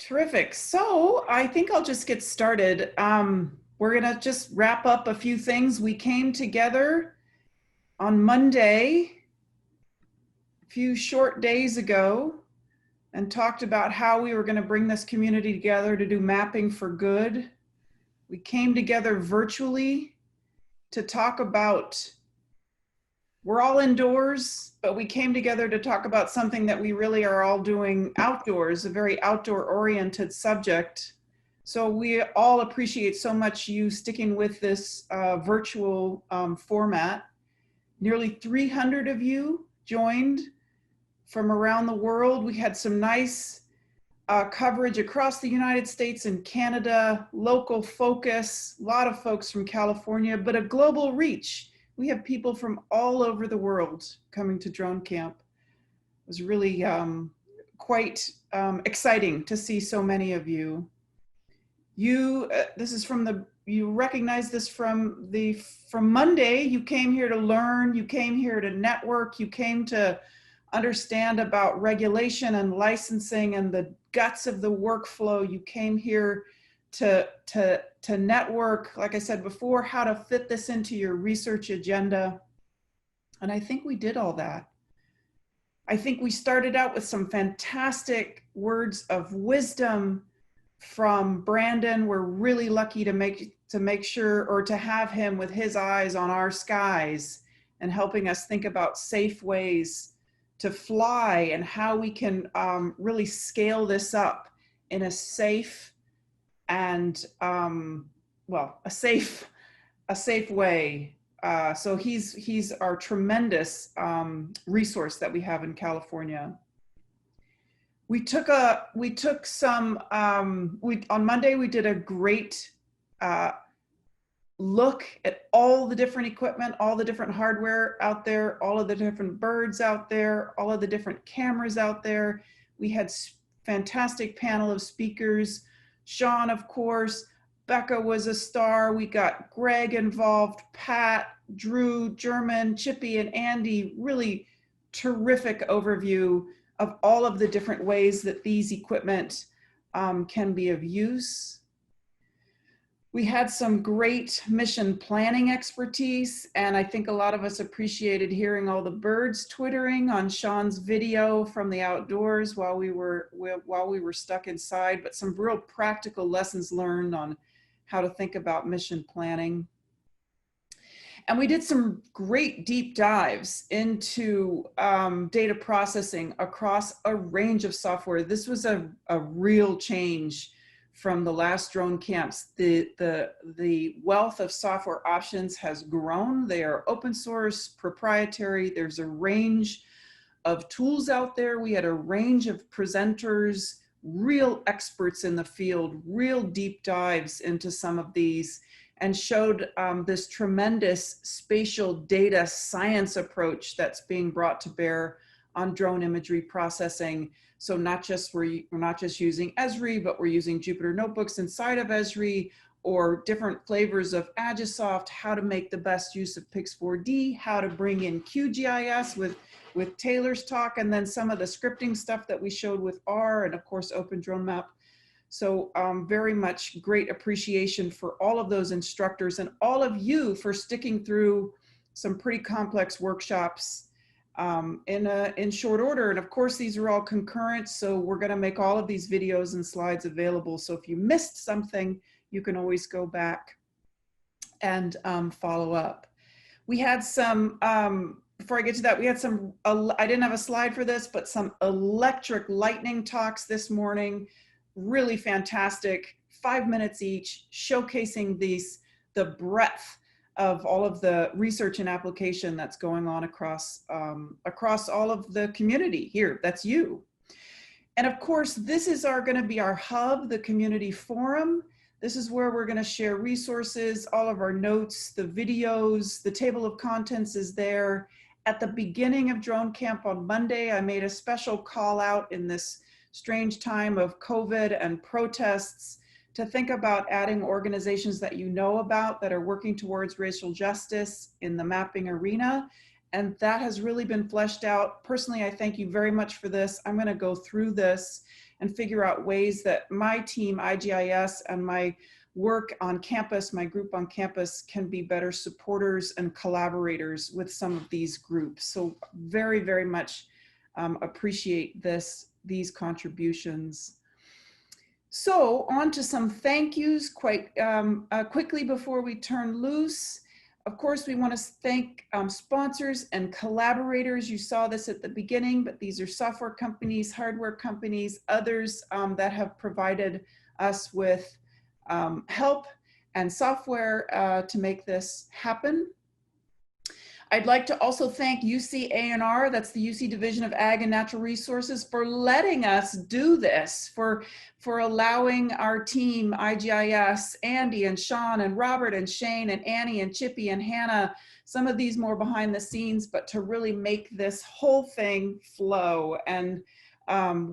Terrific. So I think I'll just get started. We're going to just wrap up a few things. We came together on Monday, a few short days ago, and talked about how we were going to bring this community together to do mapping for good. We came together virtually to talk about, we're all indoors, but we came together to talk about something that we really are all doing outdoors, a very outdoor oriented subject. So we all appreciate so much you sticking with this virtual format. Nearly 300 of you joined from around the world. We had some nice coverage across the United States and Canada, local focus, a lot of folks from California, but a global reach. We have people from all over the world coming to DroneCamp. It was really quite exciting to see so many of you. This is from you recognize this from Monday. You came here to learn, you came here to network, you came to understand about regulation and licensing and the guts of the workflow. You came here to network, like I said before, how to fit this into your research agenda. And I think we did all that. I think we started out with some fantastic words of wisdom from Brandon. We're really lucky to make sure, or to have him with his eyes on our skies and helping us think about safe ways to fly and how we can really scale this up in a safe and a safe way. So he's our tremendous resource that we have in California. On Monday we did a great look at all the different equipment, all the different hardware out there, all of the different birds out there, all of the different cameras out there. We had fantastic panel of speakers. Sean, of course, Becca was a star. We got Greg involved, Pat, Drew, German, Chippy, and Andy. Really terrific overview of all of the different ways that these equipment can be of use. We had some great mission planning expertise, and I think a lot of us appreciated hearing all the birds twittering on Sean's video from the outdoors while we were stuck inside, but some real practical lessons learned on how to think about mission planning. And we did some great deep dives into data processing across a range of software. This was a real change from the last drone camps. The wealth of software options has grown. They are open source, proprietary. There's a range of tools out there. We had a range of presenters, real experts in the field, real deep dives into some of these, and showed this tremendous spatial data science approach that's being brought to bear on drone imagery processing. So we're not just using Esri, but we're using Jupyter notebooks inside of Esri, or different flavors of Agisoft, how to make the best use of Pix4D, how to bring in QGIS with Taylor's talk, and then some of the scripting stuff that we showed with R, and of course OpenDroneMap. So very much great appreciation for all of those instructors and all of you for sticking through some pretty complex workshops in short order. And of course, these are all concurrent, so we're going to make all of these videos and slides available. So if you missed something, you can always go back and follow up. We had some, before I get to that, we had some, I didn't have a slide for this, but some electric lightning talks this morning. Really fantastic, 5 minutes each, showcasing the breadth of all of the research and application that's going on across all of the community here. That's you. And of course, this is going to be our hub, the community forum. This is where we're going to share resources, all of our notes, the videos, the table of contents is there. At the beginning of DroneCamp on Monday, I made a special call out in this strange time of COVID and protests to think about adding organizations that you know about that are working towards racial justice in the mapping arena. And that has really been fleshed out. Personally, I thank you very much for this. I'm going to go through this and figure out ways that my team, IGIS, and my work on campus, my group on campus, can be better supporters and collaborators with some of these groups. So very, very much appreciate these contributions. So on to some thank yous quite quickly before we turn loose. Of course, we want to thank sponsors and collaborators. You saw this at the beginning, but these are software companies, hardware companies, others that have provided us with help and software to make this happen. I'd like to also thank UCANR, that's the UC Division of Ag and Natural Resources, for letting us do this, for allowing our team, IGIS, Andy and Sean and Robert and Shane and Annie and Chippy and Hannah, some of these more behind the scenes, but to really make this whole thing flow. And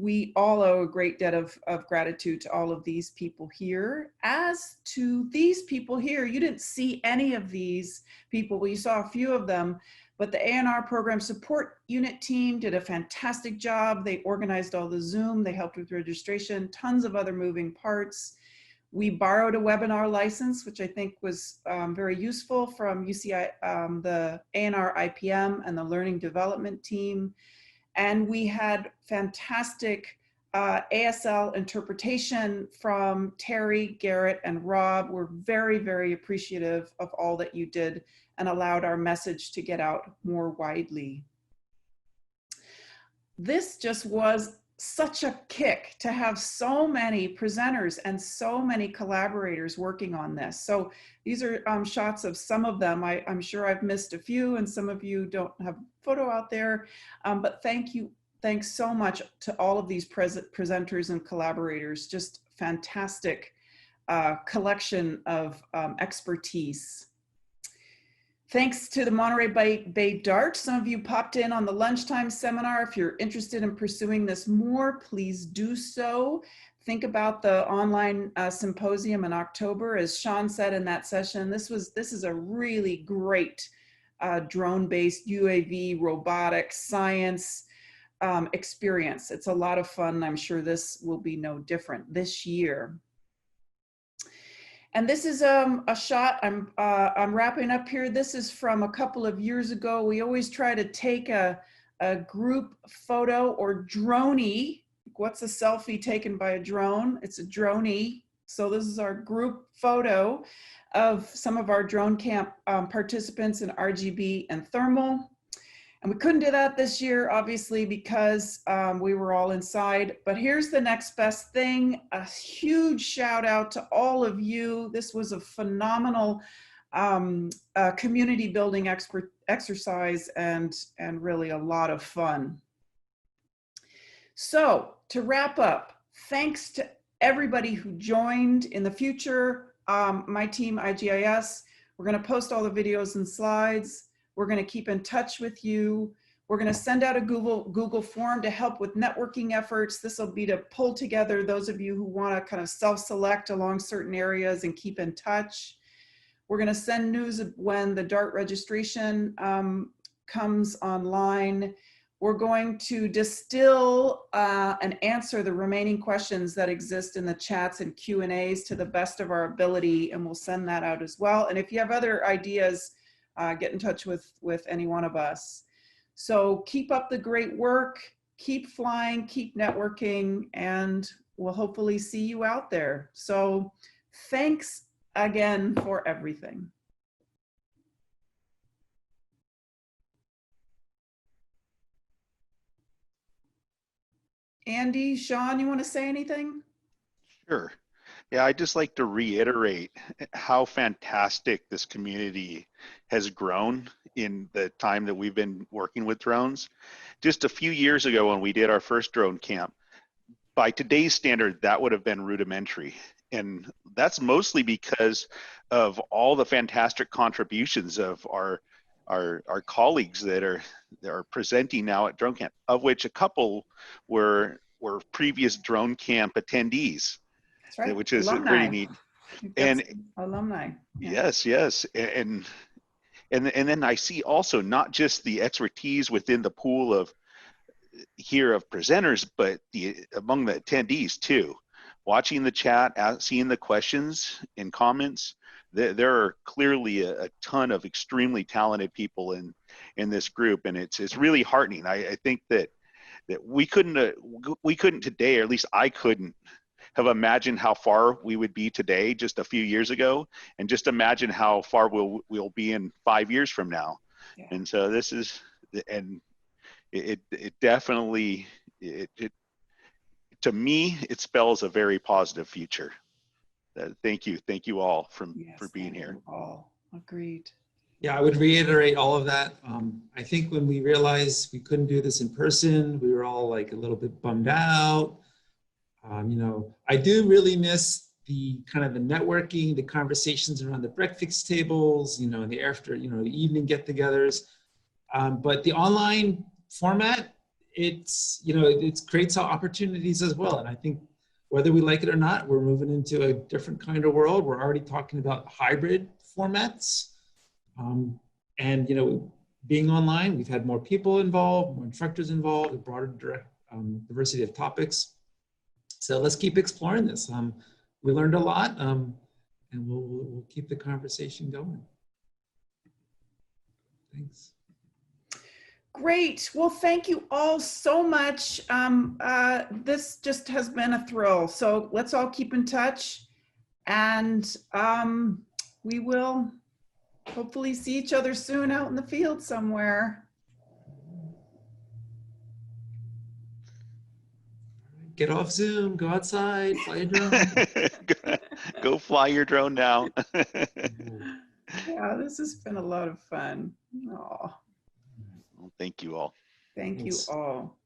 we all owe a great debt of gratitude to all of these people here. As to these people here, you didn't see any of these people. Well, you saw a few of them, but the ANR Program Support Unit team did a fantastic job. They organized all the Zoom, they helped with registration, tons of other moving parts. We borrowed a webinar license, which I think was very useful from UCI, the ANR IPM and the Learning Development team. And we had fantastic ASL interpretation from Terry, Garrett, and Rob. We're very, very appreciative of all that you did and allowed our message to get out more widely. This just was such a kick to have so many presenters and so many collaborators working on this. So these are shots of some of them. I'm sure I've missed a few and some of you don't have a photo out there, but thanks so much to all of these presenters and collaborators. Just fantastic collection of expertise. Thanks to the Monterey Bay DART. Some of you popped in on the lunchtime seminar. If you're interested in pursuing this more, please do so. Think about the online symposium in October. As Sean said in that session, this is a really great drone-based UAV robotics science experience. It's a lot of fun. I'm sure this will be no different this year. And this is a shot, I'm wrapping up here. This is from a couple of years ago. We always try to take a group photo or droney. What's a selfie taken by a drone? It's a droney. So this is our group photo of some of our DroneCamp participants in RGB and thermal. And we couldn't do that this year, obviously, because we were all inside. But here's the next best thing. A huge shout out to all of you. This was a phenomenal community building exercise and really a lot of fun. So to wrap up, thanks to everybody who joined. In the future, my team, IGIS, we're going to post all the videos and slides. We're going to keep in touch with you. We're going to send out a Google form to help with networking efforts. This will be to pull together those of you who want to kind of self-select along certain areas and keep in touch. We're going to send news when the DART registration comes online. We're going to distill and answer the remaining questions that exist in the chats and Q&As to the best of our ability, and we'll send that out as well. And if you have other ideas, get in touch with any one of us. So keep up the great work, keep flying, keep networking, and we'll hopefully see you out there. So thanks again for everything. Andy, Sean, you want to say anything? Sure. Yeah, I'd just like to reiterate how fantastic this community has grown in the time that we've been working with drones. Just a few years ago when we did our first drone camp, by today's standard, that would have been rudimentary. And that's mostly because of all the fantastic contributions of our colleagues that are presenting now at DroneCamp, of which a couple were previous DroneCamp attendees. That's right. Which is alumni. pretty neat. And alumni. Yeah. Yes. And then I see also not just the expertise within the pool of here of presenters, but among the attendees too. Watching the chat, seeing the questions and comments, there are clearly a ton of extremely talented people in this group, and it's really heartening. I think that we couldn't today, or at least I couldn't have imagined how far we would be today just a few years ago, and just imagine how far we'll be in 5 years from now. Yeah. And so this is, and it definitely, to me, it spells a very positive future. Thank you all for being here. All agreed. Yeah, I would reiterate all of that. I think when we realized we couldn't do this in person, we were all like a little bit bummed out. You know, I do really miss the kind of the networking, the conversations around the breakfast tables, you know, the after, you know, the evening get-togethers. But the online format, it's, you know, it creates opportunities as well. And I think whether we like it or not, we're moving into a different kind of world. We're already talking about hybrid formats. And, you know, being online, we've had more people involved, more instructors involved, a broader diversity of topics. So let's keep exploring this. We learned a lot, and we'll keep the conversation going. Thanks. Great. Well, thank you all so much. This just has been a thrill. So let's all keep in touch, and we will hopefully see each other soon out in the field somewhere. Get off Zoom, go outside, fly a drone. Go fly your drone now. Yeah, this has been a lot of fun. Aw. Well, thank you all. Thank you Thanks. all.